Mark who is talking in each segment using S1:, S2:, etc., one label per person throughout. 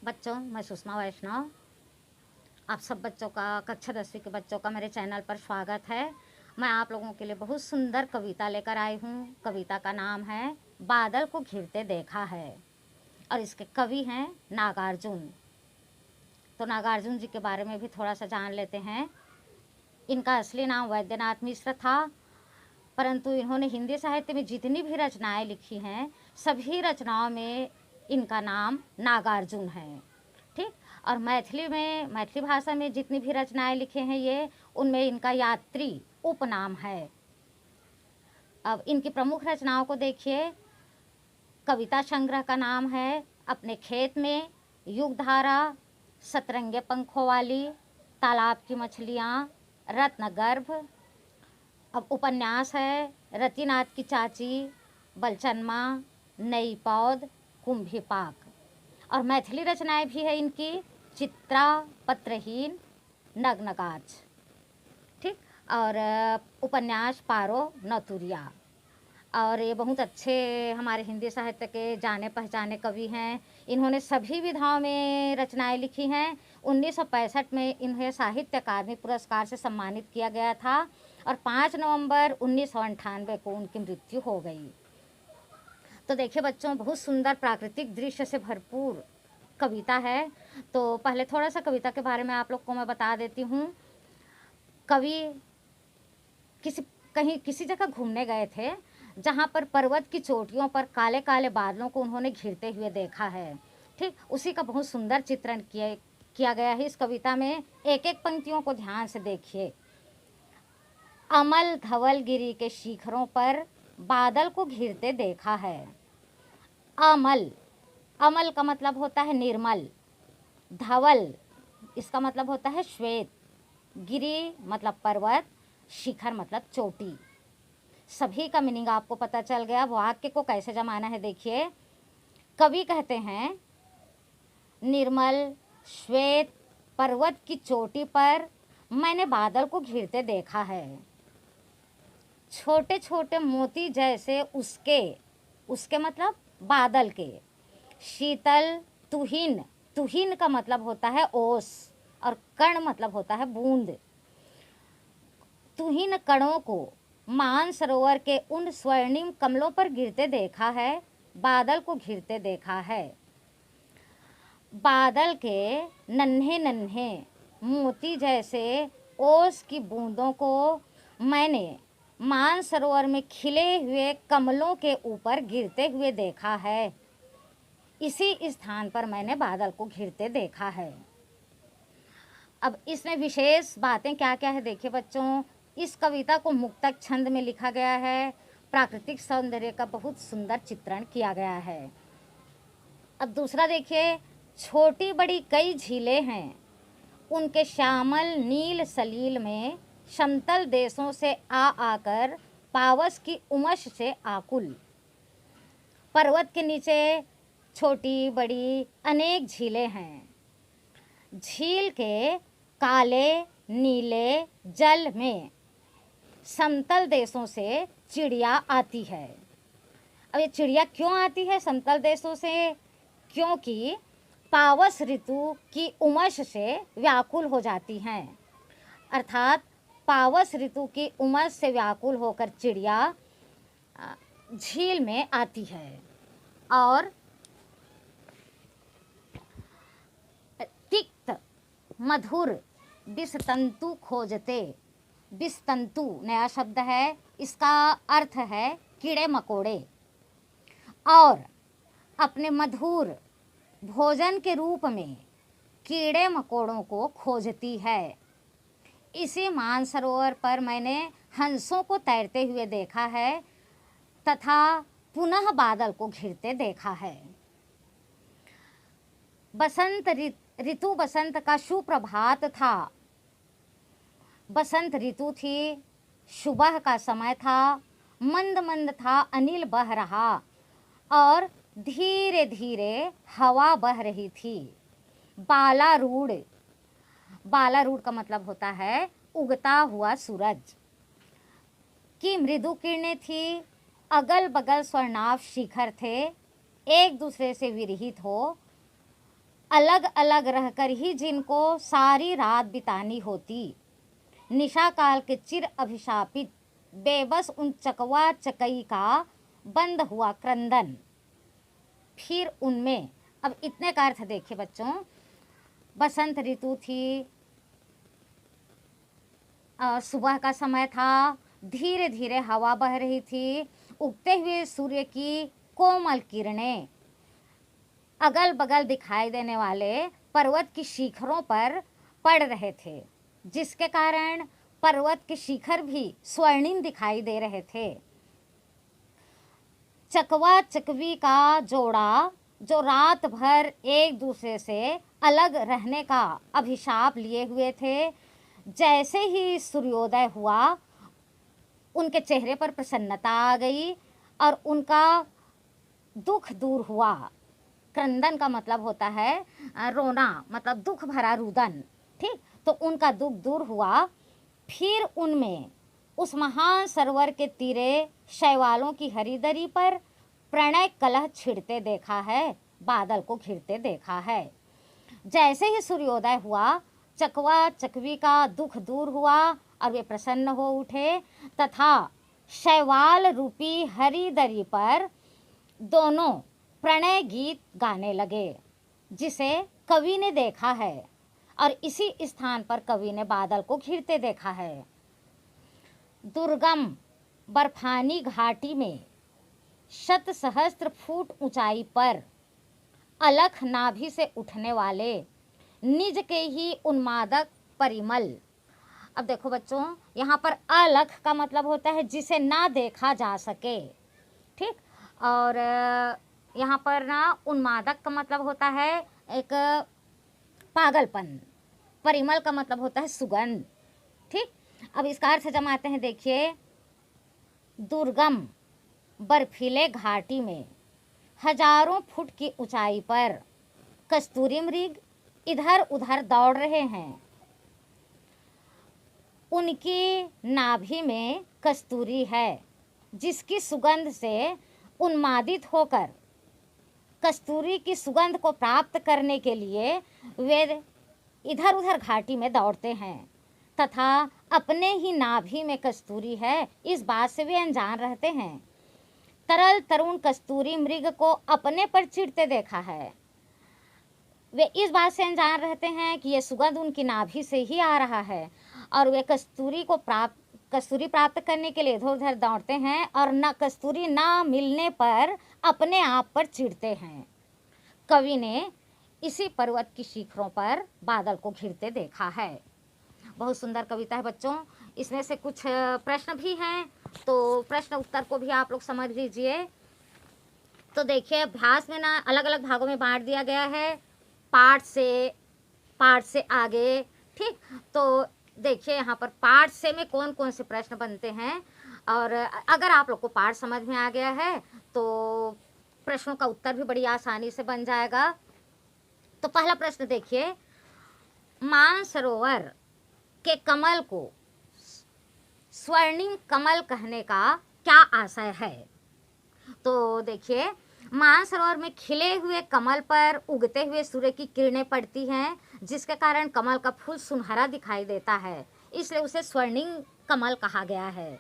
S1: बच्चों, मैं सुषमा वैष्णव। आप सब बच्चों का, कक्षा 10वीं के बच्चों का मेरे चैनल पर स्वागत है। मैं आप लोगों के लिए बहुत सुंदर कविता लेकर आई हूँ। कविता का नाम है बादल को घिरते देखा है और इसके कवि हैं नागार्जुन। तो नागार्जुन जी के बारे में भी थोड़ा सा जान लेते हैं। इनका असली नाम वैद्यनाथ मिश्र था, परंतु इन्होंने हिंदी साहित्य में जितनी भी रचनाएं लिखी हैं सभी रचनाओं में इनका नाम नागार्जुन है। ठीक। और मैथिली भाषा में जितनी भी रचनाएं लिखे हैं ये, उनमें इनका यात्री उपनाम है। अब इनकी प्रमुख रचनाओं को देखिए। कविता संग्रह का नाम है अपने खेत में, युगधारा, सतरंगे पंखों वाली, तालाब की मछलियाँ, रत्नगर्भ। अब उपन्यास है रतिनाथ की चाची, बलचनमा, नई पौध, कुंभी पाक। और मैथिली रचनाएं भी है इनकी चित्रा, पत्रहीन, नग्नगाछ। ठीक। और उपन्यास पारो नतुरिया। और ये बहुत अच्छे हमारे हिंदी साहित्य के जाने पहचाने कवि हैं। इन्होंने सभी विधाओं में रचनाएं लिखी हैं। 1965 में इन्हें साहित्य अकादमी पुरस्कार से सम्मानित किया गया था और 5 नवंबर 1998 को उनकी मृत्यु हो गई। तो देखिए बच्चों, बहुत सुंदर प्राकृतिक दृश्य से भरपूर कविता है। तो पहले थोड़ा सा कविता के बारे में आप लोग को मैं बता देती हूँ। कवि किसी जगह घूमने गए थे जहाँ पर पर्वत की चोटियों पर काले काले बादलों को उन्होंने घिरते हुए देखा है। ठीक। उसी का बहुत सुंदर चित्रण किया गया है इस कविता में। एक एक पंक्तियों को ध्यान से देखिए। अमल धवलगिरी के शिखरों पर बादल को घिरते देखा है। अमल, अमल का मतलब होता है निर्मल। धवल, इसका मतलब होता है श्वेत। गिरी मतलब पर्वत, शिखर मतलब चोटी। सभी का मीनिंग आपको पता चल गया। वाक्य को कैसे जमाना है देखिए। कवि कहते हैं निर्मल श्वेत पर्वत की चोटी पर मैंने बादल को घिरते देखा है। छोटे छोटे मोती जैसे उसके मतलब बादल के। शीतल तुहिन, तुहिन का मतलब होता है ओस और कण मतलब होता है बूंद। तुहिन कणों को मानसरोवर के उन स्वर्णिम कमलों पर गिरते देखा है, बादल को घिरते देखा है। बादल के नन्हे नन्हे मोती जैसे ओस की बूंदों को मैंने मानसरोवर में खिले हुए कमलों के ऊपर गिरते हुए देखा है। इसी स्थान पर मैंने बादल को घिरते देखा है। अब इसमें विशेष बातें क्या क्या है देखिए बच्चों। इस कविता को मुक्तक छंद में लिखा गया है। प्राकृतिक सौंदर्य का बहुत सुंदर चित्रण किया गया है। अब दूसरा देखिए, छोटी बड़ी कई झीलें हैं, उनके श्यामल नील सलील में समतल देशों से आकर पावस की उमश से आकुल। पर्वत के नीचे छोटी बड़ी अनेक झीलें हैं। झील के काले नीले जल में समतल देशों से चिड़िया आती है। अब ये चिड़िया क्यों आती है समतल देशों से? क्योंकि पावस ऋतु की उमस से व्याकुल हो जाती हैं। अर्थात पावस ऋतु की उमस से व्याकुल होकर चिड़िया झील में आती है। और तिक्त मधुर विषतंतु खोजते, विषतंतु नया शब्द है, इसका अर्थ है कीड़े मकोड़े, और अपने मधुर भोजन के रूप में कीड़े मकोड़ों को खोजती है। इसी मानसरोवर पर मैंने हंसों को तैरते हुए देखा है तथा पुनः बादल को घिरते देखा है। बसंत ऋतु, बसंत का सुप्रभात था। बसंत ऋतु थी, सुबह का समय था, मंद मंद था अनिल बह रहा और धीरे धीरे हवा बह रही थी। बालारूढ़, बालारूढ़ का मतलब होता है उगता हुआ सूरज की मृदु किरणें थी। अगल बगल स्वर्णाभ शिखर थे, एक दूसरे से विरहित हो अलग अलग रहकर ही जिनको सारी रात बितानी होती, निशा काल के चिर अभिशापित बेबस उन चकवा चकई का बंद हुआ क्रंदन। फिर उनमें, अब इतने का अर्थ देखिए बच्चों, बसंत ऋतु थी, सुबह का समय था, धीरे धीरे हवा बह रही थी, उगते हुए सूर्य की कोमल किरणें अगल बगल दिखाई देने वाले पर्वत की शिखरों पर पड़ रहे थे, जिसके कारण पर्वत के शिखर भी स्वर्णिम दिखाई दे रहे थे। चकवा चकवी का जोड़ा जो रात भर एक दूसरे से अलग रहने का अभिशाप लिए हुए थे, जैसे ही सूर्योदय हुआ उनके चेहरे पर प्रसन्नता आ गई और उनका दुख दूर हुआ। क्रंदन का मतलब होता है रोना, मतलब दुख भरा रुदन, ठीक। तो उनका दुख दूर हुआ। फिर उनमें उस महान सरोवर के तीरे शैवालों की हरिदरी पर प्रणय कलह छिड़ते देखा है, बादल को घिरते देखा है। जैसे ही सूर्योदय हुआ, चकवा चकवी का दुख दूर हुआ और वे प्रसन्न हो उठे तथा शैवाल रूपी हरिदरी पर दोनों प्रणय गीत गाने लगे, जिसे कवि ने देखा है और इसी स्थान पर कवि ने बादल को घिरते देखा है। दुर्गम बर्फानी घाटी में शत सहस्त्र फुट ऊंचाई पर अलख नाभि से उठने वाले निज के ही उन्मादक परिमल। अब देखो बच्चों, यहाँ पर अलख का मतलब होता है जिसे ना देखा जा सके, ठीक। और यहाँ पर ना उन्मादक का मतलब होता है एक पागलपन, परिमल का मतलब होता है सुगंध, ठीक। अब इसका अर्थ जमाते हैं, देखिए, दुर्गम बर्फीले घाटी में हजारों फुट की ऊंचाई पर कस्तूरी मृग इधर उधर दौड़ रहे हैं। उनकी नाभि में कस्तूरी है, जिसकी सुगंध से उन्मादित होकर कस्तूरी की सुगंध को प्राप्त करने के लिए वे इधर उधर घाटी में दौड़ते हैं तथा अपने ही नाभि में कस्तूरी है, इस बात से वे अनजान रहते हैं। तरल तरुण कस्तूरी मृग को अपने पर चिढ़ते देखा है। वे इस बात से अनजान रहते हैं कि यह सुगंध उनकी नाभि से ही आ रहा है और वे कस्तूरी प्राप्त करने के लिए इधर उधर दौड़ते हैं और न कस्तूरी ना मिलने पर अपने आप पर चिढ़ते हैं। कवि ने इसी पर्वत की शिखरों पर बादल को घिरते देखा है। बहुत सुंदर कविता है बच्चों। इसमें से कुछ प्रश्न भी हैं, तो प्रश्न उत्तर को भी आप लोग समझ लीजिए। तो देखिए, अभ्यास में ना अलग अलग भागों में बांट दिया गया है, पाठ से आगे, ठीक। तो देखिए यहाँ पर पाठ से में कौन कौन से प्रश्न बनते हैं, और अगर आप लोग को पाठ समझ में आ गया है तो प्रश्नों का उत्तर भी बड़ी आसानी से बन जाएगा। तो पहला प्रश्न देखिए, मानसरोवर के कमल को स्वर्णिम कमल कहने का क्या आशय है। तो देखिए, मानसरोवर में खिले हुए कमल पर उगते हुए सूर्य की किरणें पड़ती हैं, जिसके कारण कमल का फूल सुनहरा दिखाई देता है, इसलिए उसे स्वर्णिम कमल कहा गया है।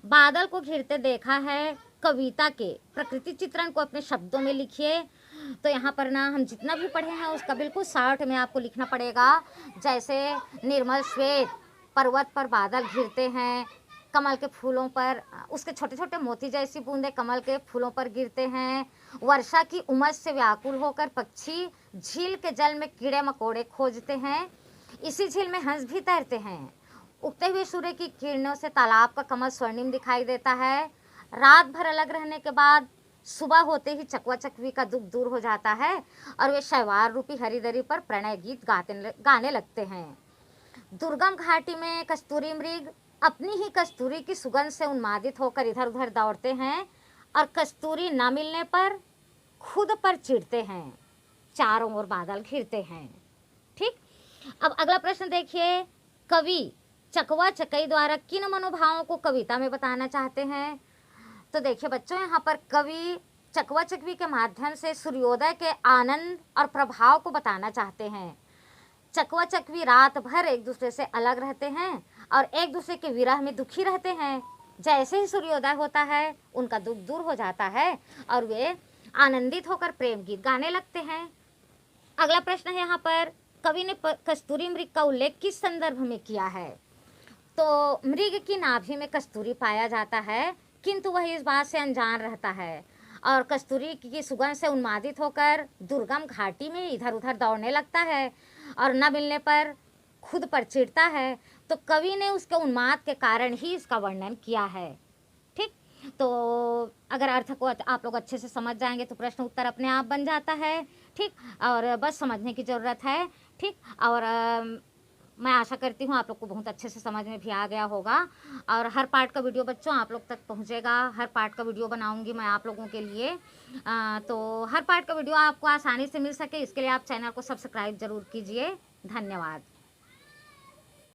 S1: बादल को घिरते देखा है कविता के प्रकृति चित्रण को अपने शब्दों में लिखिए। तो यहाँ पर ना हम जितना भी पढ़े हैं उसका बिल्कुल शॉर्ट में आपको लिखना पड़ेगा। जैसे निर्मल श्वेत पर्वत पर बादल घिरते हैं, कमल के फूलों पर उसके छोटे छोटे मोती जैसी बूंदें कमल के फूलों पर गिरते हैं। वर्षा की उमस से व्याकुल होकर पक्षी झील के जल में कीड़े मकोड़े खोजते हैं, इसी झील में हंस भी तैरते हैं। उगते हुए सूर्य की किरणों से तालाब का कमल स्वर्णिम दिखाई देता है। रात भर अलग रहने के बाद सुबह होते ही चकवा चकवी का दुख दूर हो जाता है और वे शैवाल रूपी हरिदरी पर प्रणय गीत गाने लगते हैं। दुर्गम घाटी में कस्तूरी मृग अपनी ही कस्तूरी की सुगंध से उन्मादित होकर इधर उधर दौड़ते हैं और कस्तूरी न मिलने पर खुद पर चिढ़ते हैं। चारों ओर बादल घिरते हैं, ठीक। अब अगला प्रश्न देखिए, कवि चकवा चकई द्वारा किन मनोभावों को कविता में बताना चाहते हैं। तो देखिए बच्चों, यहाँ पर कवि चकवा चकवी के माध्यम से सूर्योदय के आनंद और प्रभाव को बताना चाहते हैं। चकवा चकवी रात भर एक दूसरे से अलग रहते हैं और एक दूसरे के विरह में दुखी रहते हैं। जैसे ही सूर्योदय होता है उनका दुख दूर हो जाता है और वे आनंदित होकर प्रेम गीत गाने लगते हैं। अगला प्रश्न है यहाँ पर, कवि ने कस्तूरी मृग का उल्लेख किस संदर्भ में किया है? तो मृग की नाभि में कस्तूरी पाया जाता है, किंतु वह इस बात से अनजान रहता है और कस्तूरी की सुगंध से उन्मादित होकर दुर्गम घाटी में इधर उधर दौड़ने लगता है और न मिलने पर खुद पर चिढ़ता है। तो कवि ने उसके उन्माद के कारण ही इसका वर्णन किया है। ठीक, तो अगर अर्थ को आप लोग अच्छे से समझ जाएंगे तो प्रश्न उत्तर अपने आप बन जाता है। ठीक, और बस समझने की ज़रूरत है। ठीक, और मैं आशा करती हूँ आप लोग को बहुत अच्छे से समझ में भी आ गया होगा और हर पार्ट का वीडियो बच्चों आप लोग तक पहुँचेगा। हर पार्ट का वीडियो बनाऊँगी मैं आप लोगों के लिए। तो हर पार्ट का वीडियो आपको आसानी से मिल सके इसके लिए आप चैनल को सब्सक्राइब ज़रूर कीजिए। धन्यवाद।